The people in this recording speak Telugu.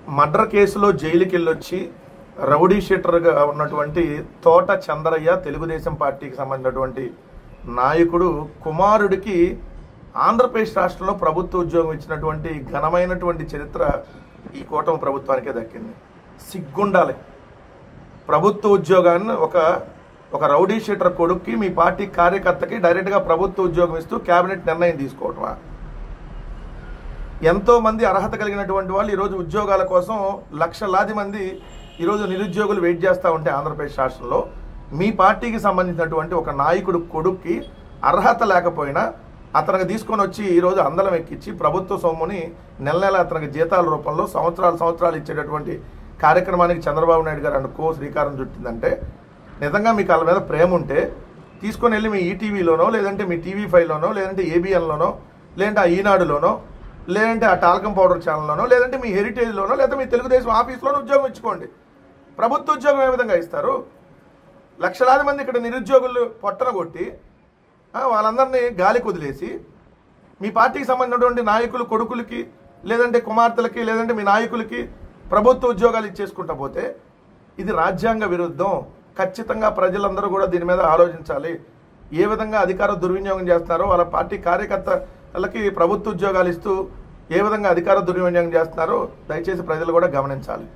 మర్డర్ కేసులో జైలుకి వెళ్ళొచ్చి రౌడీ షీటర్గా ఉన్నటువంటి తోట చంద్రయ్య తెలుగుదేశం పార్టీకి సంబంధించినటువంటి నాయకుడు కుమారుడికి ఆంధ్రప్రదేశ్ రాష్ట్రంలో ప్రభుత్వ ఉద్యోగం ఇచ్చినటువంటి ఘనమైనటువంటి చరిత్ర ఈ కూటమి ప్రభుత్వానికే దక్కింది. సిగ్గుండాలి. ప్రభుత్వ ఉద్యోగాన్ని ఒక రౌడీ షీటర్ కొడుక్కి మీ పార్టీ కార్యకర్తకి డైరెక్ట్గా ప్రభుత్వ ఉద్యోగం ఇస్తూ కేబినెట్ నిర్ణయం తీసుకోవటమా? ఎంతో మంది అర్హత కలిగినటువంటి వాళ్ళు ఈరోజు ఉద్యోగాల కోసం లక్షలాది మంది ఈరోజు నిరుద్యోగులు వెయిట్ చేస్తూ ఉంటే ఆంధ్రప్రదేశ్ రాష్ట్రంలో మీ పార్టీకి సంబంధించినటువంటి ఒక నాయకుడు కొడుక్కి అర్హత లేకపోయినా అతనికి తీసుకొని వచ్చి ఈరోజు అందలం ఎక్కించి ప్రభుత్వ సొమ్ముని నెల నెల అతనికి జీతాల రూపంలో సంవత్సరాలు ఇచ్చేటటువంటి కార్యక్రమానికి చంద్రబాబు నాయుడు గారు అనుకో శ్రీకారం చుట్టిందంటే నిజంగా మీకు వాళ్ళ మీద ప్రేమ ఉంటే తీసుకొని వెళ్ళి మీ ఈటీవీలోనో లేదంటే మీ టీవీ5లోనో లేదంటే ఏబిఎన్లోనో లేదంటే ఆ ఈనాడులోనో లేదంటే ఆ టాల్కం పౌడర్ ఛానల్లోనో లేదంటే మీ హెరిటేజ్లోనో లేదా మీ తెలుగుదేశం ఆఫీస్లోనో ఉద్యోగం ఇచ్చుకోండి. ప్రభుత్వ ఉద్యోగం ఏ విధంగా ఇస్తారు? లక్షలాది మంది ఇక్కడ నిరుద్యోగులు పొట్టన కొట్టి వాళ్ళందరినీ గాలికి వదిలేసి మీ పార్టీకి సంబంధించినటువంటి నాయకులు కొడుకులకి లేదంటే కుమార్తెలకి లేదంటే మీ నాయకులకి ప్రభుత్వ ఉద్యోగాలు ఇచ్చేసుకుంటా పోతే ఇది రాజ్యాంగ విరుద్ధం. ఖచ్చితంగా ప్రజలందరూ కూడా దీని మీద ఆలోచించాలి. ఏ విధంగా అధికార దుర్వినియోగం చేస్తున్నారో వాళ్ళ పార్టీ కార్యకర్తలకి ప్రభుత్వ ఉద్యోగాలు ఇస్తూ ఏ విధంగా అధికార దుర్వినియోగం చేస్తున్నారో దయచేసి ప్రజలు కూడా గమనించాలి.